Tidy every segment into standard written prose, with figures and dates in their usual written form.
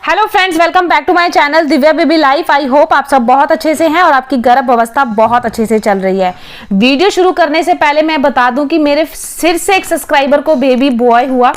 Hello friends, welcome back to my channel Divya baby life. I hope आप सब बहुत अच्छे से हैं और आपकी गर्भ अवस्था बहुत अच्छे से चल रही है। वीडियो शुरू करने से पहले मैं बता दूं कि मेरे फिर से एक सब्सक्राइबर को बेबी बॉय हुआ।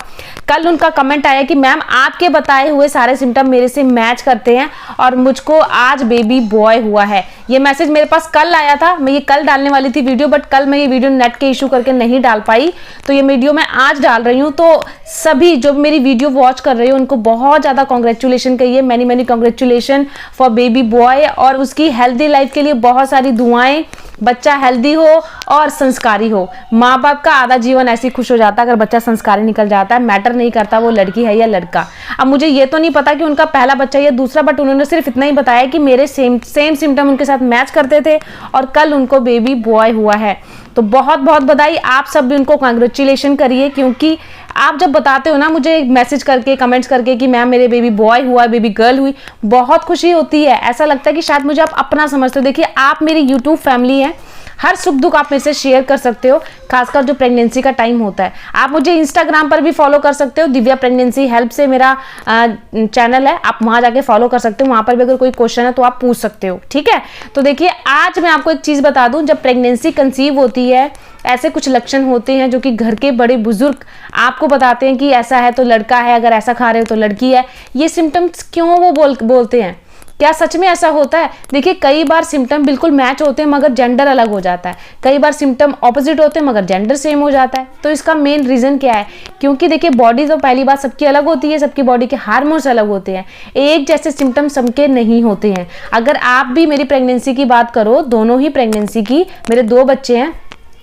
कल उनका कमेंट आया कि मैम आपके बताए हुए सारे सिम्टम मेरे से मैच करते हैं और मुझको आज बेबी बॉय हुआ है। ये मैसेज मेरे पास कल आया था। मैं ये कल डालने वाली थी वीडियो, बट कल मैं ये वीडियो नेट के इशू करके नहीं डाल पाई, तो ये वीडियो मैं आज डाल रही हूँ। तो सभी जो मेरी वीडियो वॉच कर रहे हो उनको बहुत ज्यादा कॉन्ग्रेचुलेशन कहिए, many congratulation for baby boy, और उसकी हेल्दी लाइफ के लिए बहुत सारी दुआएं। बच्चा हेल्दी हो और संस्कारी हो। माँ बाप का आधा जीवन ऐसे ही खुश हो जाता है अगर बच्चा संस्कारी निकल जाता है। मैटर नहीं करता वो लड़की है या लड़का। अब मुझे ये तो नहीं पता कि उनका पहला बच्चा या दूसरा, बट उन्होंने सिर्फ इतना ही बताया कि मेरे सेम सिम्टम उनके साथ मैच करते थे और कल उनको बेबी बॉय हुआ है। तो बहुत बहुत बधाई। आप सब भी उनको कांग्रेचुलेशन करिए, क्योंकि आप जब बताते हो ना मुझे मैसेज करके, कमेंट्स करके कि मैम मेरे बेबी बॉय हुआ, बेबी गर्ल हुई, बहुत खुशी होती है। ऐसा लगता है कि शायद मुझे आप अपना समझते हो। देखिए, आप मेरी यूट्यूब फैमिली है, हर सुख दुख आप मेरे से शेयर कर सकते हो, खासकर जो प्रेगनेंसी का टाइम होता है। आप मुझे इंस्टाग्राम पर भी फॉलो कर सकते हो, दिव्या प्रेगनेंसी हेल्प से मेरा चैनल है, आप वहां जाके फॉलो कर सकते हो। वहां पर भी अगर कोई क्वेश्चन है तो आप पूछ सकते हो, ठीक है। तो देखिए, आज मैं आपको एक चीज बता दूं, जब प्रेगनेंसी कंसीव होती है ऐसे कुछ लक्षण होते हैं जो कि घर के बड़े बुजुर्ग आपको बताते हैं कि ऐसा है तो लड़का है, अगर ऐसा खा रहे हो तो लड़की है। ये सिम्टम्स क्यों वो बोलते हैं, क्या सच में ऐसा होता है? देखिए, कई बार सिम्टम बिल्कुल मैच होते हैं मगर जेंडर अलग हो जाता है। कई बार सिम्टम ऑपोजिट होते हैं मगर जेंडर सेम हो जाता है। तो इसका मेन रीजन क्या है? क्योंकि देखिए, बॉडी तो पहली बात सबकी अलग होती है, सबकी बॉडी के हार्मोन्स अलग होते हैं। एक जैसे सिम्टम सबके नहीं होते हैं। अगर आप भी मेरी प्रेगनेंसी की बात करो, दोनों ही प्रेगनेंसी की, मेरे 2 बच्चे हैं,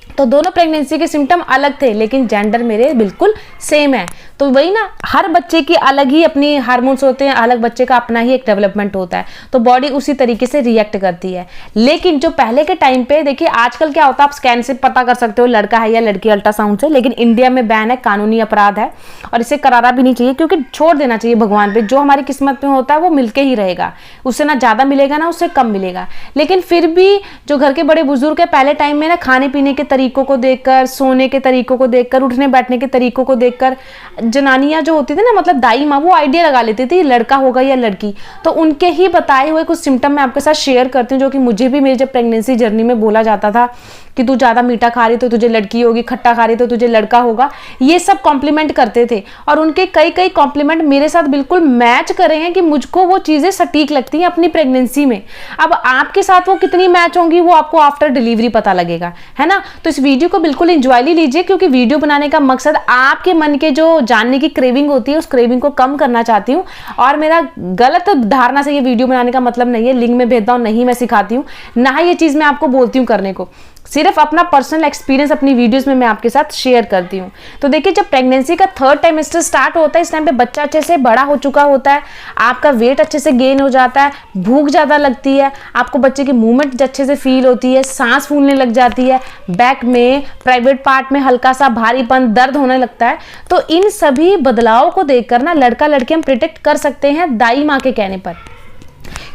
तो दोनों प्रेगनेंसी के सिम्टम अलग थे लेकिन जेंडर मेरे बिल्कुल सेम है। तो वही ना, हर बच्चे की अलग ही अपनी हार्मोन्स होते हैं, अलग बच्चे का अपना ही एक डेवलपमेंट होता है, तो बॉडी उसी तरीके से रिएक्ट करती है। लेकिन जो पहले के टाइम पे, देखिए आजकल क्या होता है, आप स्कैन से पता कर सकते हो लड़का है या लड़की अल्ट्रासाउंड से, लेकिन इंडिया में बैन है, कानूनी अपराध है और इसे कराना भी नहीं चाहिए, क्योंकि छोड़ देना चाहिए भगवान पे। जो हमारी किस्मत में होता है वो मिलके ही रहेगा, उससे ना ज्यादा मिलेगा ना उससे कम मिलेगा। लेकिन फिर भी जो घर के बड़े बुजुर्ग है, पहले टाइम में ना खाने पीने के तरीकों को देखकर, सोने के तरीकों को देखकर, उठने बैठने के तरीकों को देखकर, जनानियां जो होती थी ना, मतलब दाई माँ, वो आइडिया लगा लेती थी लड़का होगा या लड़की। तो उनके ही बताए हुए कुछ सिम्टम मैं आपके साथ शेयर करती हूँ, जो कि मुझे भी मेरी जब प्रेगनेंसी जर्नी में बोला जाता था कि तू ज्यादा मीठा खा रही तो तुझे लड़की होगी, खट्टा खा रही तो तुझे लड़का होगा। ये सब कॉम्प्लीमेंट करते थे और उनके कई कॉम्प्लीमेंट मेरे साथ बिल्कुल मैच करे हैं कि मुझको वो चीजें सटीक लगती हैं अपनी प्रेगनेंसी में। अब आपके साथ वो कितनी मैच होंगी वो आपको आफ्टर डिलीवरी पता लगेगा, है ना। तो इस वीडियो को बिल्कुल एंजॉयली लीजिए, क्योंकि वीडियो बनाने का मकसद आपके मन के जो जानने की क्रेविंग होती है उस क्रेविंग को कम करना चाहती हूँ। और मेरा गलत धारणा से ये वीडियो बनाने का मतलब नहीं है, लिंग में भेदभाव नहीं मैं सिखाती हूँ, ना ये चीज मैं आपको बोलती हूँ करने को। सिर्फ अपना पर्सनल एक्सपीरियंस अपनी वीडियोस में मैं आपके साथ शेयर करती हूँ। तो देखिए, जब प्रेगनेंसी का 3rd ट्राइमेस्टर स्टार्ट होता है, इस टाइम पे बच्चा अच्छे से बड़ा हो चुका होता है, आपका वेट अच्छे से गेन हो जाता है, भूख ज्यादा लगती है, आपको बच्चे की मूवमेंट अच्छे से फील होती है, सांस फूलने लग जाती है, बैक में, प्राइवेट पार्ट में हल्का सा भारीपन, दर्द होने लगता है। तो इन सभी बदलाव को देखकर ना लड़का लड़की हम प्रिडिक्ट कर सकते हैं दाई माँ के कहने पर,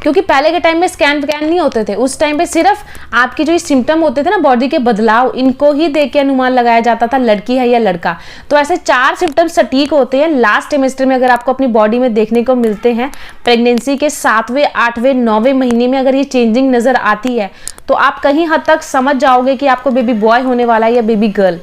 क्योंकि पहले के टाइम में स्कैन नहीं होते थे। उस टाइम पे सिर्फ आपके जो सिम्टम होते थे ना, बॉडी के बदलाव, इनको ही देख के अनुमान लगाया जाता था लड़की है या लड़का। तो ऐसे 4 सिम्टम सटीक होते हैं लास्ट ट्राइमेस्टर में, अगर आपको अपनी बॉडी में देखने को मिलते हैं। प्रेगनेंसी के 7वें, 8वें, 9वें महीने में अगर ये चेंजिंग नजर आती है तो आप कहीं हद तक समझ जाओगे कि आपको बेबी बॉय होने वाला है या बेबी गर्ल।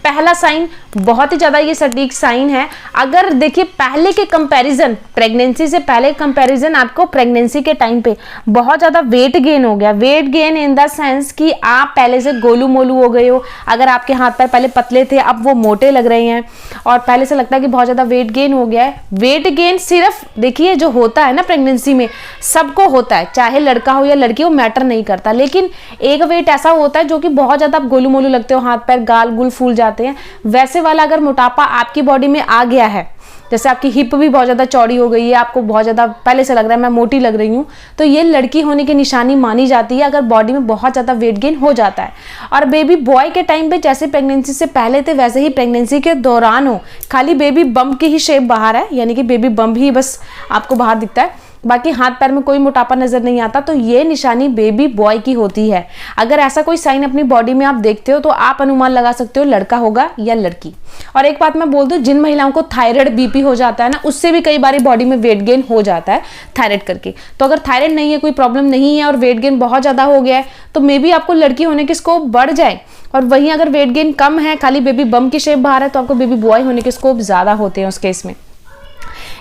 पहला साइन बहुत ही ज्यादा ये सटीक साइन है। अगर देखिए, पहले के कंपैरिजन, प्रेगनेंसी से पहले कंपैरिजन, आपको प्रेगनेंसी के टाइम पे बहुत ज्यादा वेट गेन हो गया। Weight gain in the sense कि आप पहले से गोलू मोलू हो गए हो। अगर आपके हाथ पैर पहले पतले थे अब वो मोटे लग रहे हैं और पहले से लगता है कि बहुत ज्यादा वेट गेन हो गया है। वेट गेन सिर्फ देखिए जो होता है ना प्रेगनेंसी में, सबको होता है, चाहे लड़का हो या लड़की हो, मैटर नहीं करता। लेकिन एक वेट ऐसा होता है जो कि बहुत ज्यादा आप गोलू मोलू लगते हो, हाथ पैर गाल गुल फूल जाते हैं। वैसे वाला अगर मोटापा आपकी बॉडी में आ गया है, जैसे आपकी हिप भी बहुत ज्यादा चौड़ी हो गई है, आपको बहुत ज्यादा पहले से लग रहा है मैं मोटी लग रही हूँ, तो ये लड़की होने की निशानी मानी जाती है अगर बॉडी में बहुत ज्यादा वेट गेन हो जाता है। और बेबी बॉय के टाइम पे जैसे प्रेगनेंसी से पहले थे वैसे ही प्रेगनेंसी के दौरान हो, खाली बेबी बम्प की ही शेप बाहर है, यानी कि बेबी बम्प ही बस आपको बाहर दिखता है। बाकी हाथ पैर में कोई मोटापा नजर नहीं आता, तो ये निशानी बेबी बॉय की होती है। अगर ऐसा कोई साइन अपनी बॉडी में आप देखते हो तो आप अनुमान लगा सकते हो लड़का होगा या लड़की। और एक बात मैं बोल दूं, जिन महिलाओं को थायराइड बीपी हो जाता है ना, उससे भी कई बार बॉडी में वेट गेन हो जाता है थायराइड करके। तो अगर थायराइड नहीं है, कोई प्रॉब्लम नहीं है और वेट गेन बहुत ज्यादा हो गया है, तो मे बी आपको लड़की होने की स्कोप बढ़ जाए। और वहीं अगर वेट गेन कम है, खाली बेबी बम की शेप बाहर है, तो आपको बेबी बॉय होने के स्कोप ज्यादा होते हैं उस केस में।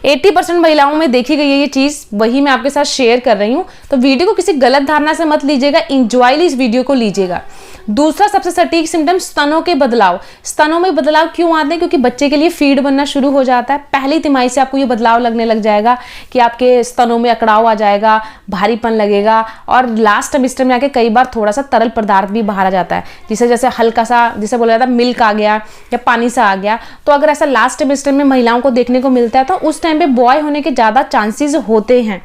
80% महिलाओं में देखी गई है ये चीज, वही मैं आपके साथ शेयर कर रही हूँ। तो वीडियो को किसी गलत धारणा से मत लीजिएगा, इंजॉयली इस वीडियो को लीजिएगा। दूसरा सबसे सटीक सिम्टम स्तनों के बदलाव। स्तनों में बदलाव क्यों आते हैं? क्योंकि बच्चे के लिए फीड बनना शुरू हो जाता है। पहली तिमाही से आपको ये बदलाव लगने लग जाएगा कि आपके स्तनों में अकड़ाव आ जाएगा, भारीपन लगेगा, और लास्ट ट्राइमेस्टर में आके कई बार थोड़ा सा तरल पदार्थ भी बाहर आ जाता है, जिसे जैसे हल्का सा, जिसे बोला जाता है मिल्क आ गया या पानी सा आ गया। तो अगर ऐसा लास्ट ट्राइमेस्टर में महिलाओं को देखने को मिलता है तो उस टाइम पे बॉय होने के ज्यादा चांसेस होते हैं।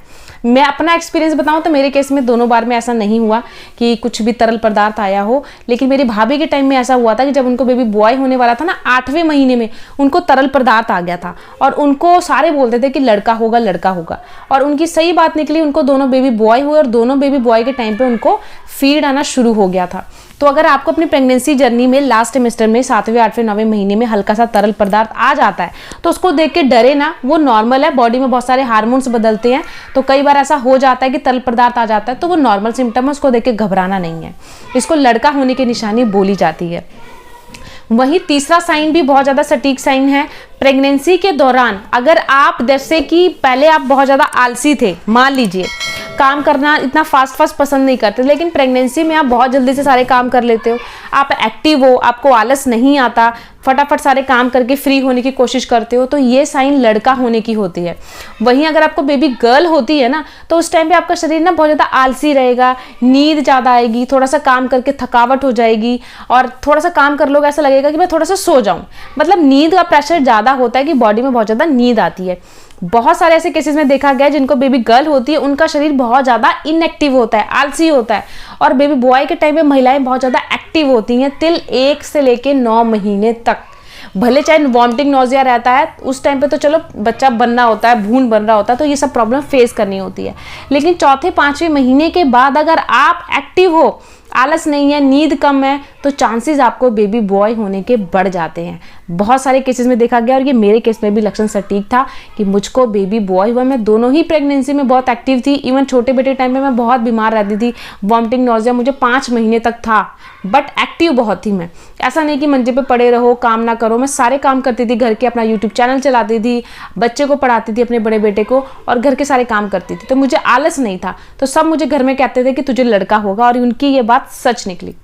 मैं अपना एक्सपीरियंस बताऊं तो मेरे केस में दोनों बार में ऐसा नहीं हुआ कि कुछ भी तरल पदार्थ आया हो, लेकिन मेरी भाभी के टाइम में ऐसा हुआ था कि जब उनको बेबी बॉय होने वाला था ना, 8वें महीने में उनको तरल पदार्थ आ गया था और उनको सारे बोलते थे कि लड़का होगा लड़का होगा, और उनकी सही बात निकली, उनको दोनों बेबी बॉय हुए और दोनों बेबी बॉय के टाइम पे उनको फीड आना शुरू हो गया था। तो अगर आपको अपनी प्रेगनेंसी जर्नी में लास्ट ट्राइमेस्टर में 7वें 8वें 9वें महीने में हल्का सा तरल पदार्थ आ जाता है तो उसको देख के डरे ना, वो नॉर्मल है। बॉडी में बहुत सारे हार्मोन्स बदलते हैं, तो कई बार ऐसा हो जाता है कि तरल पदार्थ आ जाता है, तो वो नॉर्मल सिम्टम है, उसको देख के घबराना नहीं है। इसको लड़का होने की निशानी बोली जाती है। वहीं तीसरा साइन भी बहुत ज्यादा सटीक साइन है। प्रेगनेंसी के दौरान अगर आप, जैसे कि पहले आप बहुत ज्यादा आलसी थे, मान लीजिए काम करना इतना फास्ट पसंद नहीं करते, लेकिन प्रेगनेंसी में आप बहुत जल्दी से सारे काम कर लेते हो, आप एक्टिव हो, आपको आलस नहीं आता, फटाफट सारे काम करके फ्री होने की कोशिश करते हो, तो ये साइन लड़का होने की होती है। वहीं अगर आपको बेबी गर्ल होती है ना, तो उस टाइम पे आपका शरीर ना बहुत ज़्यादा आलसी रहेगा, नींद ज़्यादा आएगी, थोड़ा सा काम करके थकावट हो जाएगी, और थोड़ा सा काम कर लोगे ऐसा लगेगा कि मैं थोड़ा सा सो जाऊँ। मतलब नींद का प्रेशर ज़्यादा होता है कि बॉडी में बहुत ज़्यादा नींद आती है। बहुत सारे ऐसे केसेस में देखा गया है जिनको बेबी गर्ल होती है, उनका शरीर बहुत ज़्यादा इनएक्टिव होता है, आलसी होता है, और बेबी बॉय के टाइम में महिलाएं बहुत ज़्यादा एक्टिव होती हैं टिल 1 से लेके 9 महीने तक। भले चाहे वॉमिटिंग नोजिया रहता है उस टाइम पे, तो चलो बच्चा बनना होता है, भ्रूण बन रहा होता है, तो ये सब प्रॉब्लम फेस करनी होती है। लेकिन 4-5वें महीने के बाद अगर आप एक्टिव हो, आलस नहीं है, नींद कम है, तो चांसेस आपको बेबी बॉय होने के बढ़ जाते हैं। बहुत सारे केसेस में देखा गया, और ये मेरे केस में भी लक्षण सटीक था कि मुझको बेबी बॉय हुआ। मैं दोनों ही प्रेगनेंसी में बहुत एक्टिव थी, इवन छोटे बेटे टाइम में मैं बहुत बीमार रहती थी, वॉमिटिंग नोजिया मुझे 5 महीने तक था, बट एक्टिव बहुत थी मैं। ऐसा नहीं कि मंजे पे पड़े रहो, काम ना करो, मैं सारे काम करती थी घर के, अपना यूट्यूब चैनल चलाती थी, बच्चे को पढ़ाती थी, अपने बड़े बेटे को, और घर के सारे काम करती थी, तो मुझे आलस नहीं था। तो सब मुझे घर में कहते थे कि तुझे लड़का होगा, और उनकी ये बात सच निकली।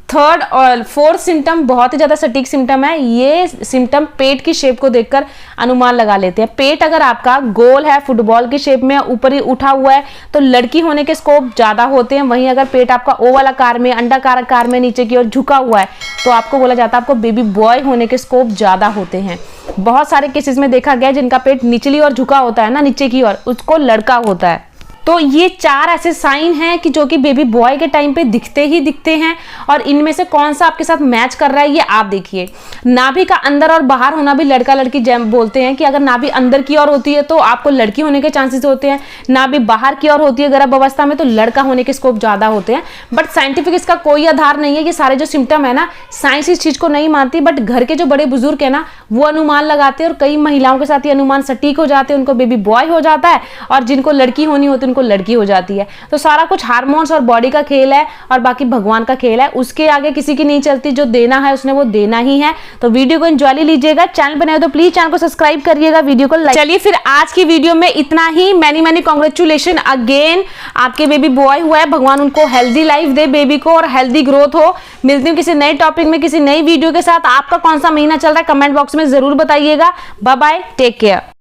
थर्ड और फोर्थ सिम्टम बहुत ही ज्यादा सटीक सिम्टम है। ये सिम्टम पेट की शेप को देखकर अनुमान लगा लेते हैं। पेट अगर आपका गोल है, फुटबॉल की शेप में ऊपर ही उठा हुआ है, तो लड़की होने के स्कोप ज्यादा होते हैं। वहीं अगर पेट आपका ओवल आकार में, अंडाकार आकार में नीचे की ओर झुका हुआ है, तो आपको बोला जाता है आपको बेबी बॉय होने के स्कोप ज्यादा होते हैं। बहुत सारे केसेस में देखा गया है जिनका पेट निचली ओर झुका होता है ना, नीचे की ओर, उसको लड़का होता है। तो ये 4 ऐसे साइन हैं कि जो कि बेबी बॉय के टाइम पे दिखते ही दिखते हैं, और इनमें से कौन सा आपके साथ मैच कर रहा है ये आप देखिए। नाभि का अंदर और बाहर होना भी लड़का लड़की जैम बोलते हैं कि अगर नाभि अंदर की ओर होती है तो आपको लड़की होने के चांसेस होते हैं, नाभि बाहर की ओर होती है गर्भ अवस्था में तो लड़का होने के स्कोप ज्यादा होते हैं। बट साइंटिफिक इसका कोई आधार नहीं है। ये सारे जो सिम्टम है ना, साइंस इस चीज को नहीं मानती, बट घर के जो बड़े बुजुर्ग है ना, वो अनुमान लगाते हैं, और कई महिलाओं के साथ ये अनुमान सटीक हो जाते हैं, उनको बेबी बॉय हो जाता है, और जिनको लड़की होनी होती है उनको लड़की हो जाती है। तो सारा कुछ हार्मोन्स और बॉडी का खेल है, और बाकी भगवान का खेल है, उसके आगे किसी की नहीं चलती। जो देना है उसने वो देना ही है। तो वीडियो को एंजॉय लीजिएगा, चैनल बनाए तो प्लीज चैनल को सब्सक्राइब करिएगा, वीडियो को लाइक। चलिए फिर आज की वीडियो में इतना ही। मैनी कांग्रेचुलेशन अगेन, आपके बेबी बॉय हुआ है, भगवान उनको हेल्दी लाइफ दे बेबी को, और हेल्दी ग्रोथ हो। मिलती हूँ किसी नए टॉपिक में, किसी नई वीडियो के साथ। आपका कौन सा महीना चल रहा है कमेंट बॉक्स में जरूर बताइएगा। Bye bye, take care.